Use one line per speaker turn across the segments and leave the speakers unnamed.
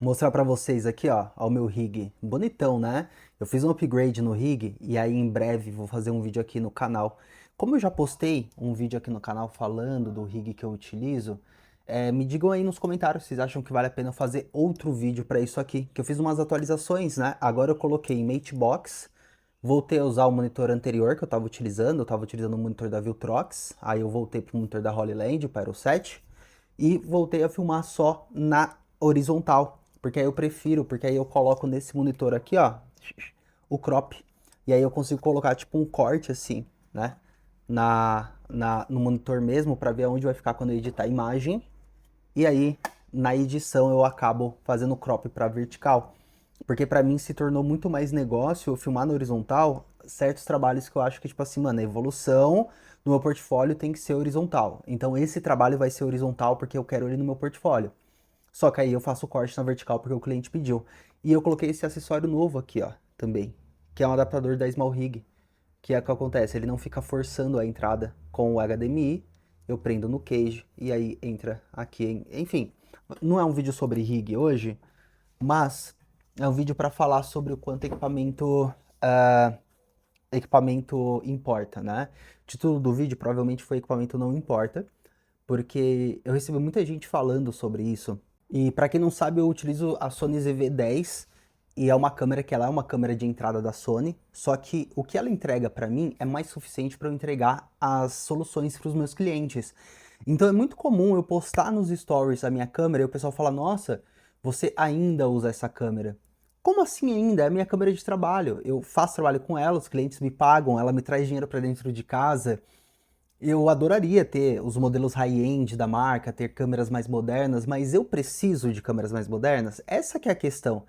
Mostrar pra vocês aqui, ó, o meu rig. Bonitão, né? Eu fiz um upgrade no rig e aí em breve vou fazer um vídeo aqui no canal. Como eu já postei um vídeo aqui no canal falando do rig que eu utilizo, me digam aí nos comentários se vocês acham que vale a pena eu fazer outro vídeo pra isso aqui. Que eu fiz umas atualizações, né? Agora eu coloquei em Matebox, voltei a usar o monitor anterior que eu tava utilizando o monitor da Viltrox, aí eu voltei pro monitor da Holyland, o Pyro 7, e voltei a filmar só na horizontal, porque aí eu prefiro, porque aí eu coloco nesse monitor aqui, ó, o crop, e aí eu consigo colocar tipo um corte assim, né, no monitor mesmo, para ver onde vai ficar quando eu editar a imagem, e aí na edição eu acabo fazendo crop para vertical, porque para mim se tornou muito mais negócio eu filmar na horizontal certos trabalhos que eu acho que, tipo assim, mano, a evolução no meu portfólio tem que ser horizontal. Então esse trabalho vai ser horizontal porque eu quero ele no meu portfólio. Só que aí eu faço o corte na vertical porque o cliente pediu. E eu coloquei esse acessório novo aqui, ó, também, que é um adaptador da Small Rig, que é o que acontece, ele não fica forçando a entrada com o HDMI, eu prendo no cage e aí entra aqui, enfim. Não é um vídeo sobre rig hoje, mas é um vídeo para falar sobre o quanto equipamento importa, né? O título do vídeo provavelmente foi Equipamento Não Importa, porque eu recebi muita gente falando sobre isso. E para quem não sabe, eu utilizo a Sony ZV-10 e é uma câmera que ela é uma câmera de entrada da Sony, só que o que ela entrega para mim é mais suficiente para eu entregar as soluções para os meus clientes. Então é muito comum eu postar nos stories a minha câmera e o pessoal fala: "Nossa, você ainda usa essa câmera?" Como assim ainda? É a minha câmera de trabalho. Eu faço trabalho com ela, os clientes me pagam, ela me traz dinheiro para dentro de casa. Eu adoraria ter os modelos high-end da marca, ter câmeras mais modernas, mas eu preciso de câmeras mais modernas? Essa que é a questão.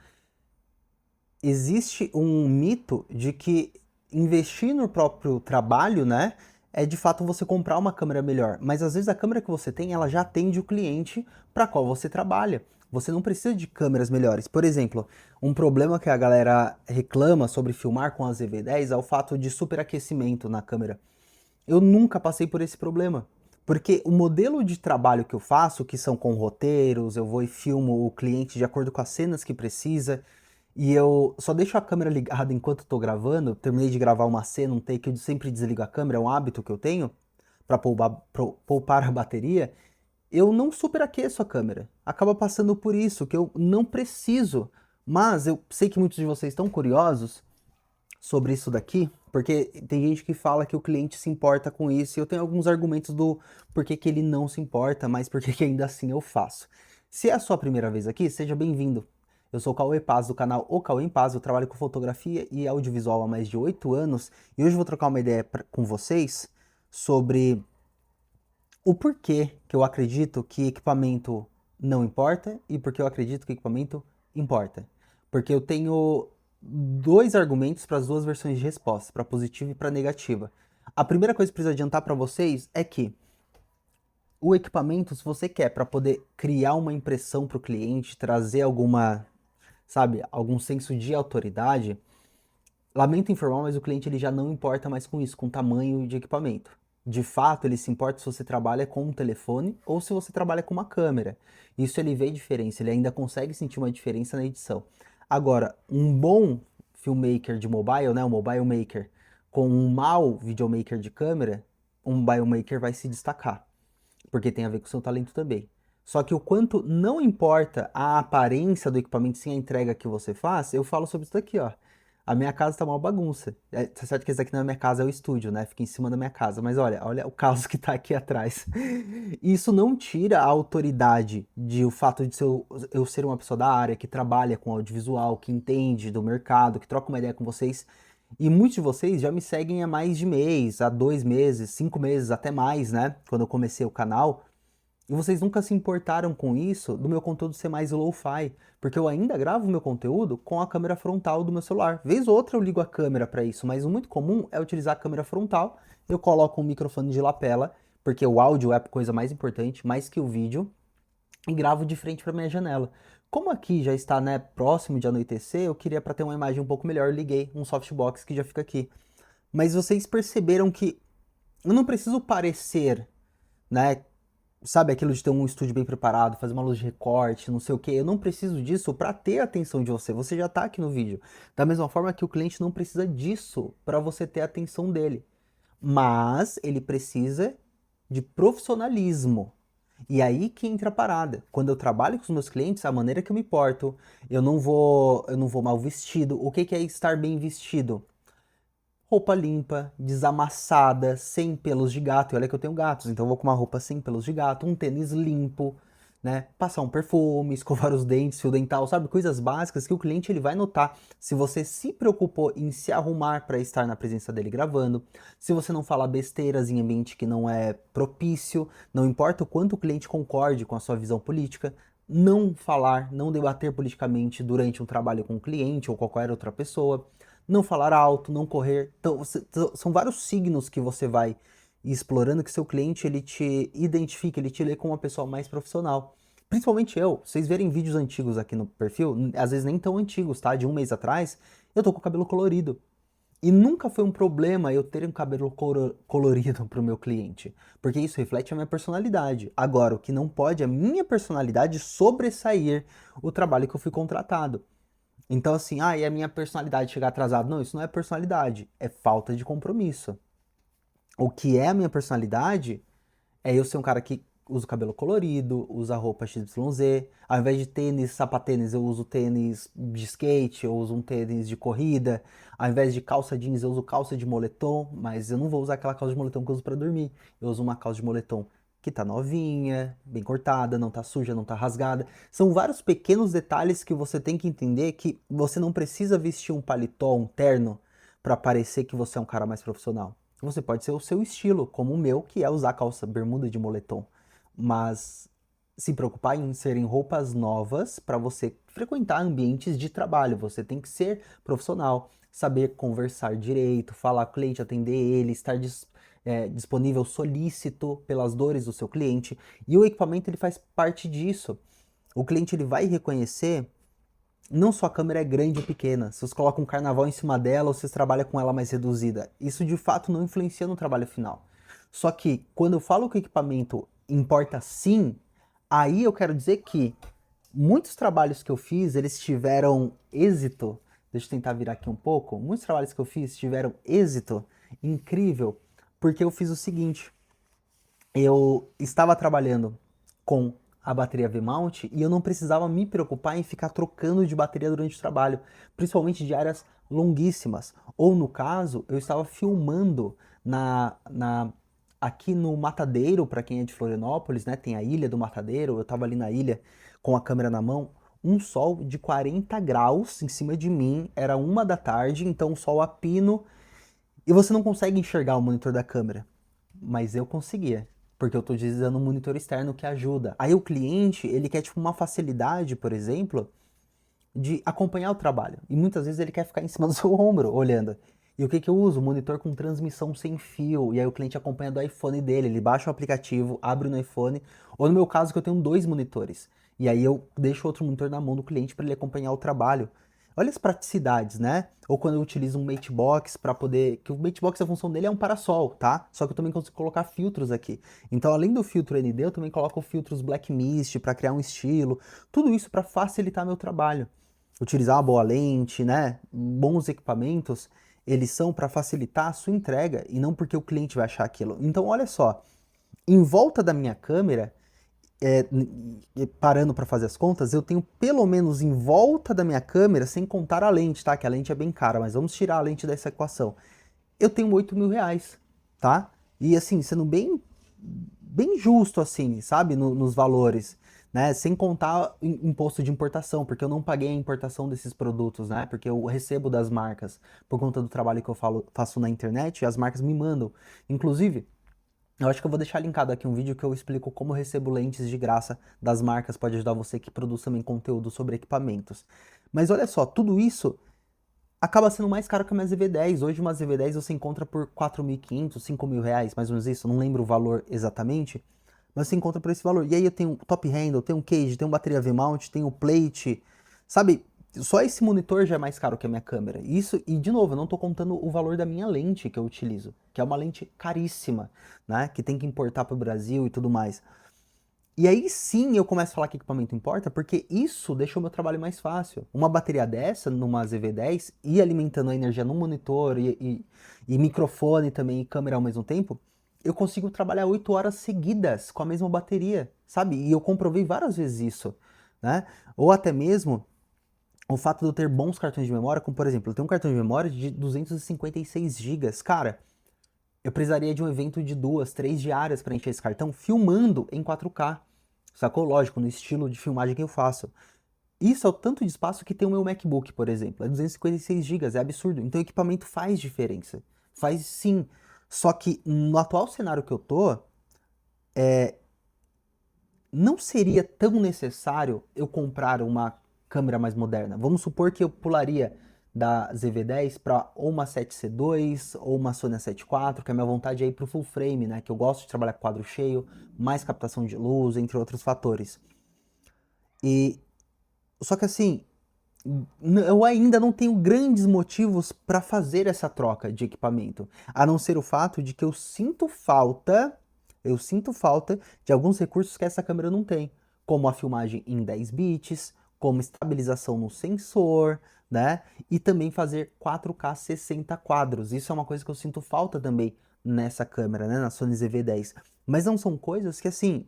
Existe um mito de que investir no próprio trabalho, né, é de fato você comprar uma câmera melhor, mas às vezes a câmera que você tem, ela já atende o cliente para qual você trabalha. Você não precisa de câmeras melhores. Por exemplo, um problema que a galera reclama sobre filmar com a ZV-10 é o fato de superaquecimento na câmera. Eu nunca passei por esse problema. Porque o modelo de trabalho que eu faço, que são com roteiros, eu vou e filmo o cliente de acordo com as cenas que precisa, e eu só deixo a câmera ligada enquanto estou gravando. Terminei de gravar uma cena, um take, eu sempre desligo a câmera, é um hábito que eu tenho para poupar a bateria. Eu não superaqueço a câmera. Acaba passando por isso, que eu não preciso. Mas eu sei que muitos de vocês estão curiosos sobre isso daqui, porque tem gente que fala que o cliente se importa com isso, e eu tenho alguns argumentos do porquê que ele não se importa, mas porquê que ainda assim eu faço. Se é a sua primeira vez aqui, seja bem-vindo. Eu sou o Cauê Paz do canal O Cauê em Paz, eu trabalho com fotografia e audiovisual há mais de 8 anos, e hoje eu vou trocar uma ideia com vocês sobre o porquê que eu acredito que equipamento não importa e porque eu acredito que equipamento importa. Porque eu tenho dois argumentos para as duas versões de resposta, para positiva e para negativa. A primeira coisa que preciso adiantar para vocês é que o equipamento, se você quer para poder criar uma impressão para o cliente, trazer alguma, sabe, algum senso de autoridade, lamento informar, mas o cliente ele já não importa mais com isso, com o tamanho de equipamento. De fato, ele se importa se você trabalha com um telefone ou se você trabalha com uma câmera. Isso ele vê diferença, ele ainda consegue sentir uma diferença na edição. Agora, um bom filmmaker de mobile, né, um mobile maker, com um mau videomaker de câmera, um mobile maker vai se destacar, porque tem a ver com o seu talento também. Só que o quanto não importa a aparência do equipamento, sim a entrega que você faz, eu falo sobre isso daqui, ó. A minha casa tá uma bagunça. Tá certo que esse aqui não é minha casa, é o estúdio, né? Fica em cima da minha casa. Mas olha o caos que tá aqui atrás. Isso não tira a autoridade de o fato de eu ser uma pessoa da área, que trabalha com audiovisual, que entende do mercado, que troca uma ideia com vocês. E muitos de vocês já me seguem há mais de mês, há 2 meses, 5 meses, até mais, né? Quando eu comecei o canal. E vocês nunca se importaram com isso, do meu conteúdo ser mais low-fi, porque eu ainda gravo meu conteúdo com a câmera frontal do meu celular. Vez ou outra eu ligo a câmera para isso, mas o muito comum é utilizar a câmera frontal. Eu coloco um microfone de lapela, porque o áudio é a coisa mais importante, mais que o vídeo, e gravo de frente para minha janela. Como aqui já está, né, próximo de anoitecer, eu queria para ter uma imagem um pouco melhor, eu liguei um softbox que já fica aqui. Mas vocês perceberam que eu não preciso parecer, né, sabe, aquilo de ter um estúdio bem preparado, fazer uma luz de recorte, não sei o que. Eu não preciso disso para ter a atenção de você. Você já tá aqui no vídeo. Da mesma forma que o cliente não precisa disso para você ter a atenção dele. Mas ele precisa de profissionalismo. E aí que entra a parada. Quando eu trabalho com os meus clientes, a maneira que eu me porto, eu não vou mal vestido. O que que é estar bem vestido? Roupa limpa, desamassada, sem pelos de gato. E olha que eu tenho gatos, então eu vou com uma roupa sem pelos de gato, um tênis limpo, né? Passar um perfume, escovar os dentes, fio dental, sabe? Coisas básicas que o cliente ele vai notar se você se preocupou em se arrumar para estar na presença dele gravando, se você não falar besteiras em ambiente que não é propício, não importa o quanto o cliente concorde com a sua visão política, não falar, não debater politicamente durante um trabalho com o cliente ou qualquer outra pessoa, não falar alto, não correr. Então, são vários signos que você vai explorando que seu cliente ele te identifica, ele te lê como uma pessoa mais profissional. Principalmente eu. Vocês verem vídeos antigos aqui no perfil, às vezes nem tão antigos, tá? De um mês atrás, eu tô com o cabelo colorido. E nunca foi um problema eu ter um cabelo colorido para o meu cliente, porque isso reflete a minha personalidade. Agora, o que não pode é a minha personalidade sobressair o trabalho que eu fui contratado. Então, assim, e a minha personalidade chegar atrasado? Não, isso não é personalidade, é falta de compromisso. O que é a minha personalidade é eu ser um cara que usa o cabelo colorido, usa roupa XYZ. Ao invés de tênis, sapatênis, eu uso tênis de skate, eu uso um tênis de corrida. Ao invés de calça jeans, eu uso calça de moletom, mas eu não vou usar aquela calça de moletom que eu uso pra dormir. Eu uso uma calça de moletom que tá novinha, bem cortada, não tá suja, não tá rasgada. São vários pequenos detalhes que você tem que entender que você não precisa vestir um paletó, um terno, para parecer que você é um cara mais profissional. Você pode ser o seu estilo, como o meu, que é usar calça bermuda de moletom. Mas se preocupar em serem roupas novas para você frequentar ambientes de trabalho. Você tem que ser profissional, saber conversar direito, falar com o cliente, atender ele, estar disponível, solícito pelas dores do seu cliente. E o equipamento ele faz parte disso. O cliente ele vai reconhecer não só a câmera é grande ou pequena, se você coloca um carnaval em cima dela ou se você trabalha com ela mais reduzida. Isso de fato não influencia no trabalho final. Só que quando eu falo que o equipamento importa sim, aí eu quero dizer que muitos trabalhos que eu fiz, eles tiveram êxito. Deixa eu tentar virar aqui um pouco. Muitos trabalhos que eu fiz tiveram êxito incrível, porque eu fiz o seguinte: eu estava trabalhando com a bateria V-mount e eu não precisava me preocupar em ficar trocando de bateria durante o trabalho, principalmente de áreas longuíssimas. Ou no caso, eu estava filmando aqui no Matadeiro, para quem é de Florianópolis, né? Tem a Ilha do Matadeiro, eu estava ali na ilha com a câmera na mão, um sol de 40 graus em cima de mim, era 1 da tarde, então o sol a pino, e você não consegue enxergar o monitor da câmera, mas eu conseguia, porque eu estou utilizando um monitor externo que ajuda. Aí o cliente, ele quer tipo uma facilidade, por exemplo, de acompanhar o trabalho. E muitas vezes ele quer ficar em cima do seu ombro, olhando. E o que que eu uso? Monitor com transmissão sem fio. E aí o cliente acompanha do iPhone dele. Ele baixa o aplicativo, abre no iPhone. Ou no meu caso, que eu tenho 2 monitores. E aí eu deixo outro monitor na mão do cliente para ele acompanhar o trabalho. Olha as praticidades, né? Ou quando eu utilizo um Matebox para poder. Que o Matebox, a função dele é um parasol, tá? Só que eu também consigo colocar filtros aqui. Então, além do filtro ND, eu também coloco filtros Black Mist para criar um estilo. Tudo isso para facilitar meu trabalho. Utilizar uma boa lente, né? Bons equipamentos, eles são para facilitar a sua entrega e não porque o cliente vai achar aquilo. Então, olha só, em volta da minha câmera, parando para fazer as contas, eu tenho pelo menos em volta da minha câmera, sem contar a lente, tá? Que a lente é bem cara, mas vamos tirar a lente dessa equação. Eu tenho 8 mil reais, tá? E assim, sendo bem justo assim, sabe? Nos valores, né? Sem contar imposto de importação, porque eu não paguei a importação desses produtos, né? Porque eu recebo das marcas por conta do trabalho que eu faço na internet e as marcas me mandam. Inclusive, eu acho que eu vou deixar linkado aqui um vídeo que eu explico como eu recebo lentes de graça das marcas, pode ajudar você que produz também conteúdo sobre equipamentos. Mas olha só, tudo isso acaba sendo mais caro que a minha ZV-10. Hoje uma ZV-10 você encontra por 4.500, 5 mil reais, mais ou menos isso. Eu não lembro o valor exatamente, mas você encontra por esse valor. E aí eu tenho top handle, tenho cage, tenho bateria V-mount, tenho plate, sabe? Só esse monitor já é mais caro que a minha câmera. Isso, e de novo, eu não estou contando o valor da minha lente que eu utilizo, que é uma lente caríssima, né? Que tem que importar para o Brasil e tudo mais. E aí sim eu começo a falar que equipamento importa, porque isso deixa o meu trabalho mais fácil. Uma bateria dessa, numa ZV-10, e alimentando a energia no monitor e microfone também e câmera ao mesmo tempo, eu consigo trabalhar 8 horas seguidas com a mesma bateria, sabe? E eu comprovei várias vezes isso, né? Ou até mesmo o fato de eu ter bons cartões de memória, como por exemplo, eu tenho um cartão de memória de 256 gigas. Cara, eu precisaria de um evento de 2, 3 diárias para encher esse cartão filmando em 4K. Sacou? Lógico, no estilo de filmagem que eu faço. Isso é o tanto de espaço que tem o meu MacBook, por exemplo. É 256 gigas, é absurdo. Então o equipamento faz diferença. Faz sim. Só que no atual cenário que eu tô, não seria tão necessário eu comprar uma câmera mais moderna. Vamos supor que eu pularia da ZV-10 para ou uma 7C2 ou uma Sony A7 IV, que a minha vontade é ir para o full frame, né? Que eu gosto de trabalhar com quadro cheio, mais captação de luz, entre outros fatores. E só que assim, eu ainda não tenho grandes motivos para fazer essa troca de equipamento, a não ser o fato de que eu sinto falta de alguns recursos que essa câmera não tem, como a filmagem em 10 bits, como estabilização no sensor, né? E também fazer 4K 60 quadros. Isso é uma coisa que eu sinto falta também nessa câmera, né, na Sony ZV-10. Mas não são coisas que assim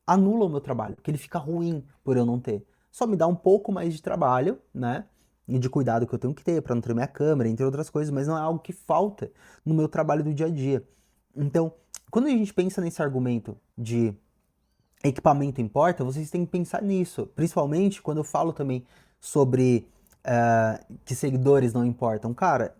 anula o meu trabalho, que ele fica ruim por eu não ter. Só me dá um pouco mais de trabalho, né? E de cuidado que eu tenho que ter para não tremer a câmera, entre outras coisas, mas não é algo que falta no meu trabalho do dia a dia. Então, quando a gente pensa nesse argumento de equipamento importa, vocês têm que pensar nisso. Principalmente quando eu falo também sobre que seguidores não importam. Cara,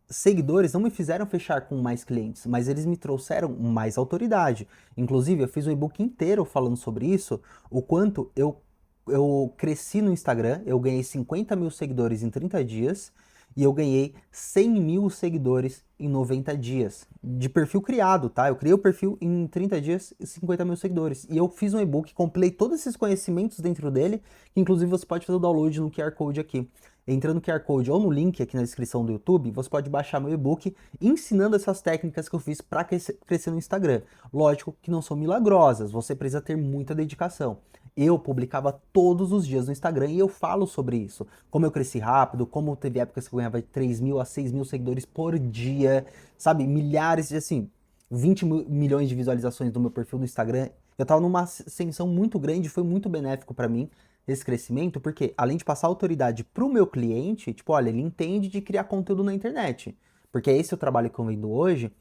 seguidores não me fizeram fechar com mais clientes, mas eles me trouxeram mais autoridade. Inclusive, eu fiz um e-book inteiro falando sobre isso, o quanto eu cresci no Instagram, eu ganhei 50 mil seguidores em 30 dias e eu ganhei 100 mil seguidores em 90 dias. De perfil criado, tá? Eu criei o perfil em 30 dias e 50 mil seguidores. E eu fiz um e-book, compilei todos esses conhecimentos dentro dele, que inclusive você pode fazer o download no QR Code aqui. Entrando no QR Code ou no link aqui na descrição do YouTube, você pode baixar meu e-book ensinando essas técnicas que eu fiz para crescer no Instagram. Lógico que não são milagrosas, você precisa ter muita dedicação. Eu publicava todos os dias no Instagram e eu falo sobre isso. Como eu cresci rápido, como teve épocas que eu ganhava de 3 mil a 6 mil seguidores por dia, sabe? Milhares de, assim, 20 milhões de visualizações do meu perfil no Instagram. Eu tava numa ascensão muito grande, foi muito benéfico para mim esse crescimento, porque além de passar autoridade pro meu cliente, tipo, olha, ele entende de criar conteúdo na internet, porque é esse o trabalho que eu vendo hoje,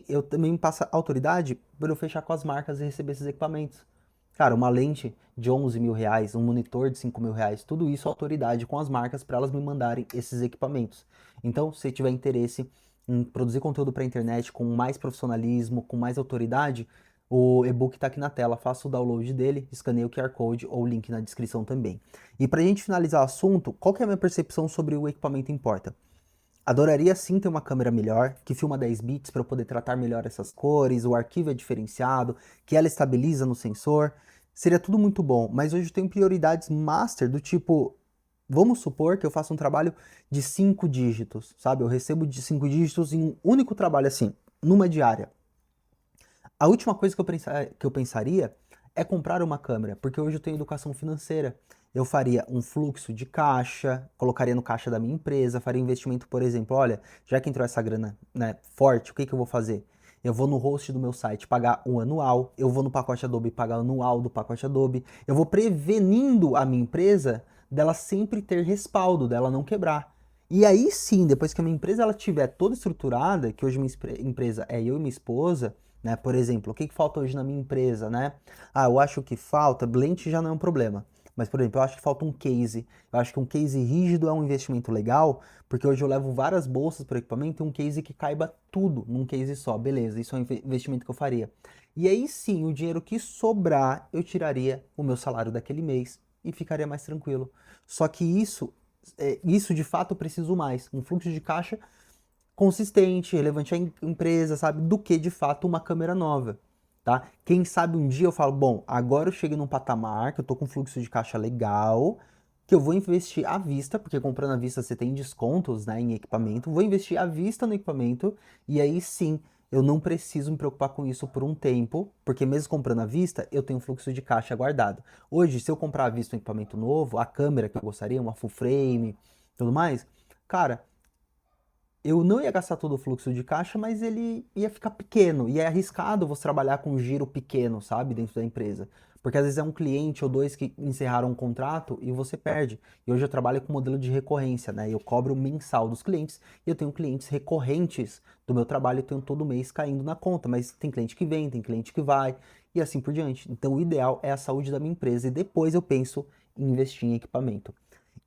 eu também passo autoridade por eu fechar com as marcas e receber esses equipamentos. Cara, uma lente de 11 mil reais, um monitor de 5 mil reais, tudo isso é autoridade com as marcas para elas me mandarem esses equipamentos. Então, se tiver interesse em produzir conteúdo para a internet com mais profissionalismo, com mais autoridade, o e-book está aqui na tela. Faça o download dele, escaneie o QR Code ou o link na descrição também. E para a gente finalizar o assunto, qual que é a minha percepção sobre o equipamento importa? Adoraria sim ter uma câmera melhor, que filma 10 bits para eu poder tratar melhor essas cores, o arquivo é diferenciado, que ela estabiliza no sensor. Seria tudo muito bom, mas hoje eu tenho prioridades master do tipo, vamos supor que eu faça um trabalho de 5 dígitos, sabe? Eu recebo de 5 dígitos em um único trabalho assim, numa diária. A última coisa que eu pensaria é comprar uma câmera, porque hoje eu tenho educação financeira. Eu faria um fluxo de caixa, colocaria no caixa da minha empresa, faria investimento, por exemplo, olha, já que entrou essa grana, né, forte, o que que eu vou fazer? Eu vou no host do meu site pagar um anual, eu vou no pacote Adobe pagar o anual do pacote Adobe, eu vou prevenindo a minha empresa dela sempre ter respaldo, dela não quebrar. E aí sim, depois que a minha empresa ela tiver toda estruturada, que hoje minha empresa é eu e minha esposa, né? Por exemplo, o que que falta hoje na minha empresa, né? Ah, eu acho que falta, lente já não é um problema. Mas, por exemplo, eu acho que falta um case. Eu acho que um case rígido é um investimento legal, porque hoje eu levo várias bolsas para equipamento e um case que caiba tudo num case só. Beleza, isso é um investimento que eu faria. E aí sim, o dinheiro que sobrar, eu tiraria o meu salário daquele mês e ficaria mais tranquilo. Só que isso de fato eu preciso mais. Um fluxo de caixa consistente, relevante à empresa, sabe? Do que de fato uma câmera nova, tá? Quem sabe um dia eu falo, bom, agora eu cheguei num patamar que eu tô com um fluxo de caixa legal, que eu vou investir à vista, porque comprando à vista você tem descontos, né, em equipamento, vou investir à vista no equipamento e aí sim eu não preciso me preocupar com isso por um tempo, porque mesmo comprando à vista, eu tenho um fluxo de caixa guardado. Hoje, se eu comprar à vista um equipamento novo, a câmera que eu gostaria, uma full frame, tudo mais, cara, eu não ia gastar todo o fluxo de caixa, mas ele ia ficar pequeno. E é arriscado você trabalhar com um giro pequeno, sabe, dentro da empresa. Porque às vezes é um cliente ou dois que encerraram um contrato e você perde. E hoje eu trabalho com modelo de recorrência, né? Eu cobro mensal dos clientes e eu tenho clientes recorrentes do meu trabalho, eu tenho todo mês caindo na conta. Mas tem cliente que vem, tem cliente que vai e assim por diante. Então o ideal é a saúde da minha empresa e depois eu penso em investir em equipamento.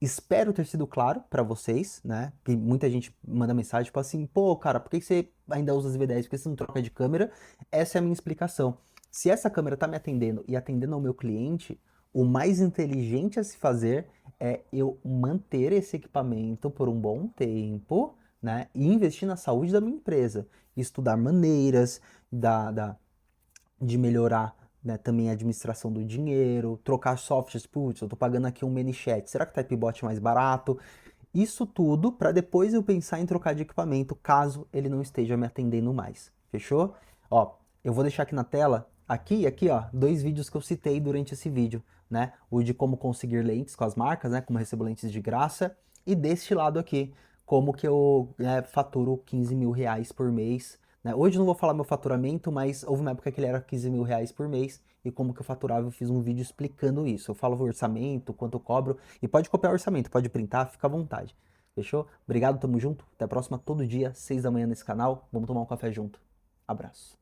Espero ter sido claro para vocês, né? Que muita gente manda mensagem, tipo assim, pô, cara, por que você ainda usa as V10? Por que você não troca de câmera? Essa é a minha explicação. Se essa câmera está me atendendo e atendendo ao meu cliente, o mais inteligente a se fazer é eu manter esse equipamento por um bom tempo, né? E investir na saúde da minha empresa. Estudar maneiras de melhorar, né, também a administração do dinheiro, trocar softwares, putz, eu tô pagando aqui um ManyChat, será que o Typebot é mais barato? Isso tudo para depois eu pensar em trocar de equipamento caso ele não esteja me atendendo mais. Fechou? Ó, eu vou deixar aqui na tela, aqui e aqui, ó, dois vídeos que eu citei durante esse vídeo, né? O de como conseguir lentes com as marcas, né? Como recebo lentes de graça. E deste lado aqui, como que eu faturo 15 mil reais por mês, né? Hoje eu não vou falar meu faturamento, mas houve uma época que ele era 15 mil reais por mês e como que eu faturava, eu fiz um vídeo explicando isso. Eu falo o orçamento, quanto eu cobro, e pode copiar o orçamento, pode printar, fica à vontade. Fechou? Obrigado, tamo junto. Até a próxima, todo dia, 6 da manhã nesse canal. Vamos tomar um café junto. Abraço.